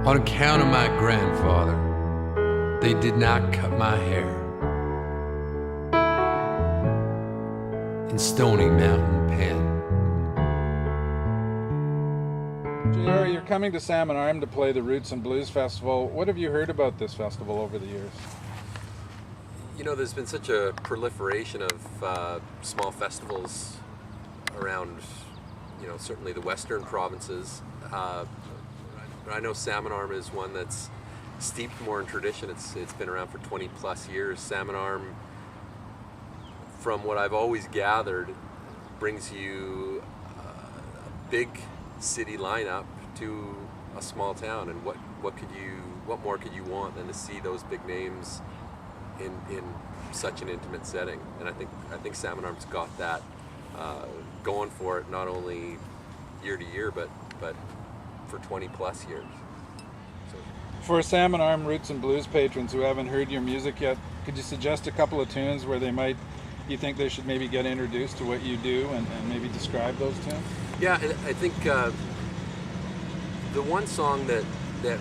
On account of my grandfather, they did not cut my hair in Stony Mountain Pen. JR, you're coming to Salmon Arm to play the Roots and Blues Festival. What have you heard about this festival over the years? You know, there's been such a proliferation of small festivals around, you know, certainly the western provinces. But I know Salmon Arm is one that's steeped more in tradition. It's been around for 20 plus years. Salmon Arm, from what I've always gathered, brings you a big city lineup to a small town. And what more could you want than to see those big names in such an intimate setting? And I think Salmon Arm's got that going for it, not only year to year, but for 20 plus years. So. For Salmon Arm Roots and Blues patrons who haven't heard your music yet, could you suggest a couple of tunes where you think they should maybe get introduced to what you do and maybe describe those tunes? Yeah, I think the one song that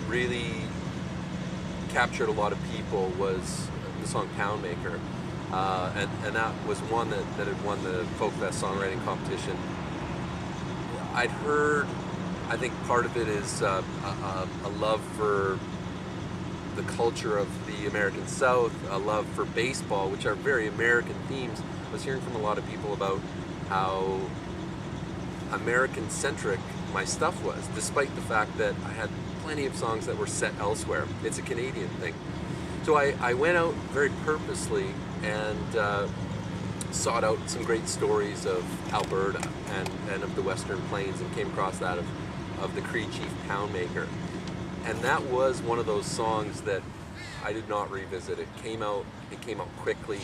really captured a lot of people was the song Pound Maker. And that was one that had won the Folk Fest songwriting competition. I'd heard, I think part of it is a love for the culture of the American South, a love for baseball, which are very American themes. I was hearing from a lot of people about how American-centric my stuff was, despite the fact that I had plenty of songs that were set elsewhere. It's a Canadian thing. So I went out very purposely and sought out some great stories of Alberta and of the Western Plains, and came across that of the Cree Chief Pound Maker. And that was one of those songs that I did not revisit. It came out quickly.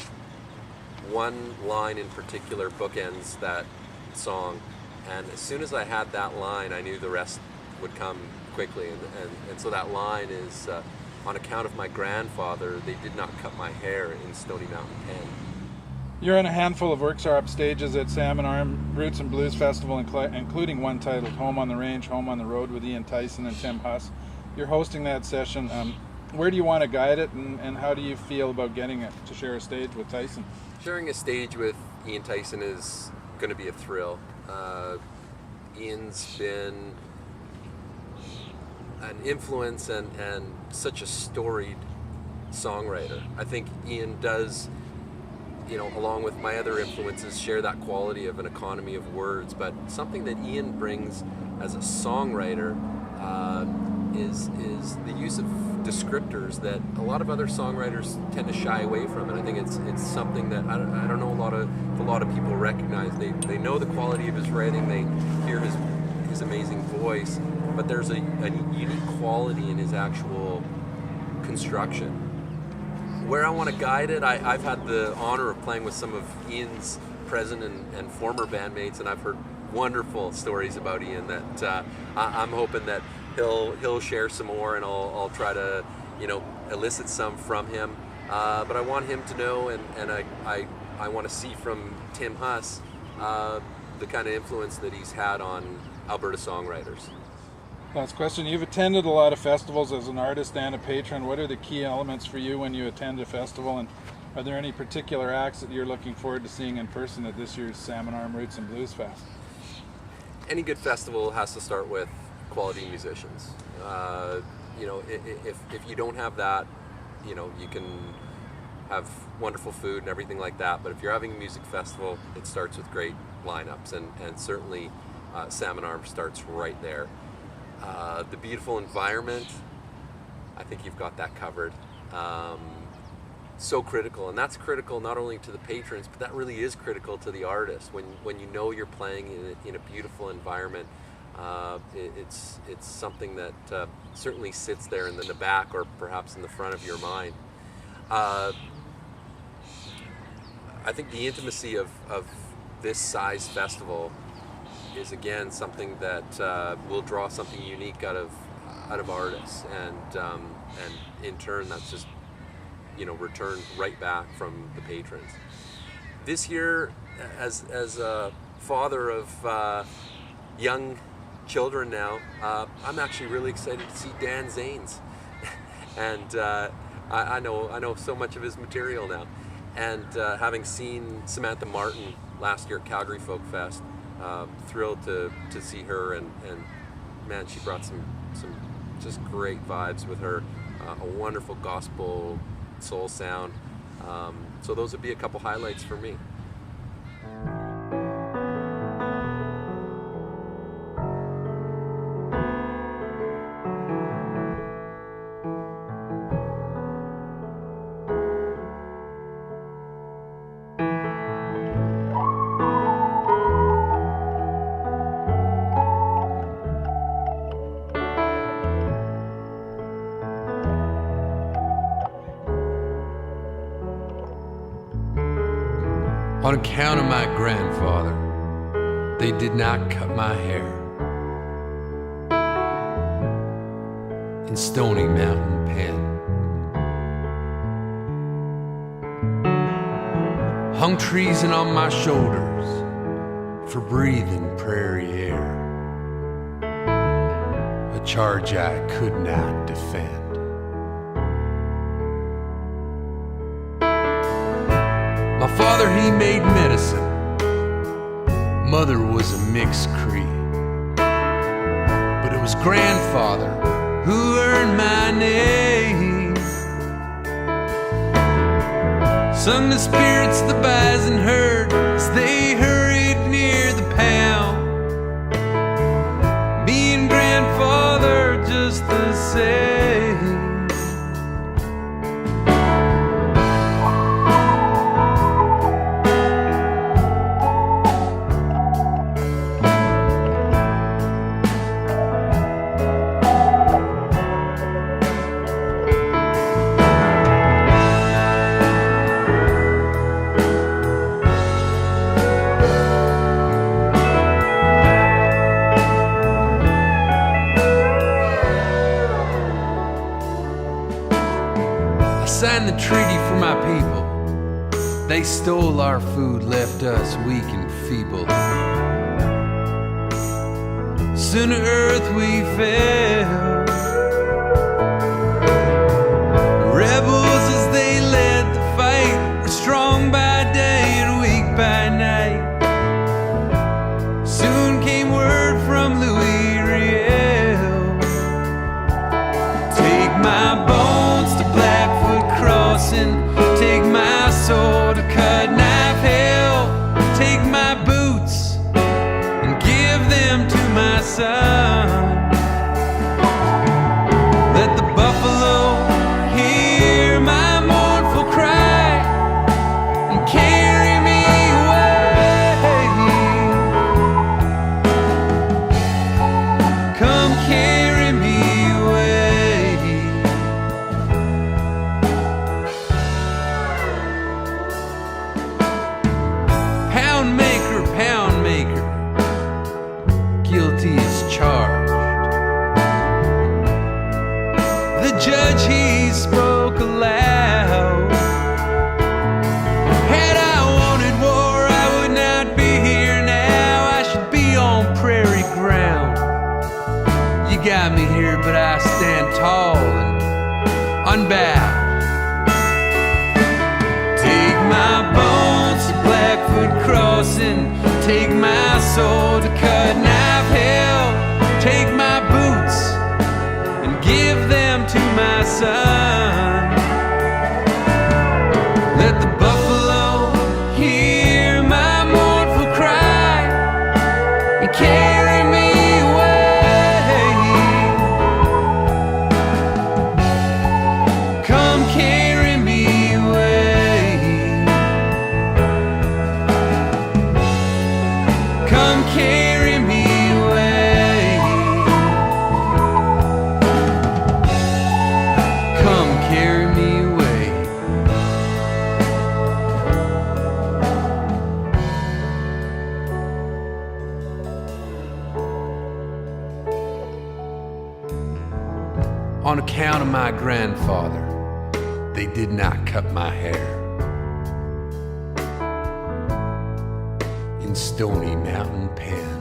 One line in particular bookends that song, and as soon as I had that line, I knew the rest would come quickly. And so that line is, on account of my grandfather, they did not cut my hair in Stony Mountain Pen. You're in a handful of workshop stages at Salmon Arm Roots and Blues Festival, including one titled Home on the Range, Home on the Road with Ian Tyson and Tim Huss. You're hosting that session. Where do you want to guide it, and how do you feel about getting it to share a stage with Tyson? Sharing a stage with Ian Tyson is going to be a thrill. Ian's been an influence and such a storied songwriter. I think Ian does, you know, along with my other influences, share that quality of an economy of words, but something that Ian brings as a songwriter is the use of descriptors that a lot of other songwriters tend to shy away from, and I think it's something that I don't know a lot of people recognize. They know the quality of his writing, they hear his amazing voice, but there's a unique quality in his actual construction. Where I want to guide it, I've had the honor of playing with some of Ian's present and former bandmates, and I've heard wonderful stories about Ian that I'm hoping that he'll share some more, and I'll try to, you know, elicit some from him. But I want him to know, and I want to see from Tim Huss the kind of influence that he's had on Alberta songwriters. Last question. You've attended a lot of festivals as an artist and a patron. What are the key elements for you when you attend a festival, and are there any particular acts that you're looking forward to seeing in person at this year's Salmon Arm Roots and Blues Fest? Any good festival has to start with quality musicians. You know, if you don't have that, you know, you can have wonderful food and everything like that, but if you're having a music festival, it starts with great lineups, and certainly Salmon Arm starts right there. The beautiful environment, I think you've got that covered. So critical, and that's critical not only to the patrons, but that really is critical to the artist. When you know you're playing in a beautiful environment, it's something that certainly sits there in the back, or perhaps in the front of your mind. I think the intimacy of this size festival is again something that will draw something unique out of artists, and in turn that's just, you know, returned right back from the patrons. This year, as a father of young children now, I'm actually really excited to see Dan Zanes. And I know so much of his material now. And having seen Samantha Martin last year at Calgary Folk Fest, thrilled to see her, and man, she brought some just great vibes with her, a wonderful gospel soul sound. So those would be a couple highlights for me. On account of my grandfather, they did not cut my hair. In Stony Mountain Pen, hung treason on my shoulders for breathing prairie air, a charge I could not defend. My father, he made medicine. Mother was a mixed creed. But it was grandfather who earned my name. Sung the spirits of the bison herd as they hurried near the pound. Me and grandfather just the same. Signed the treaty for my people. They stole our food, left us weak and feeble. Soon to earth we fell. Rebels as they led the fight were strong by day and weak by night. Soon came word from Louis Riel. Take my bones to Blackfoot Crossing, take my sword to cut knife hell, take my boots and give them to my son. Let the buffalo hear my mournful cry and carry me away. Come carry me away. Pound maker, guilty as charged. The judge, he spoke aloud. Had I wanted war, I would not be here now. I should be on prairie ground. You got me here, but I stand tall and unbowed. Take my bones to Blackfoot Crossing, take my sword to cut knife hell, take my boots and give them to my son. Let the buffalo hear my mournful cry and carry me away. Come carry me away. Come carry me away. Come carry me away. On account of my grandfather, they did not cut my hair. In Stony Mountain Pen.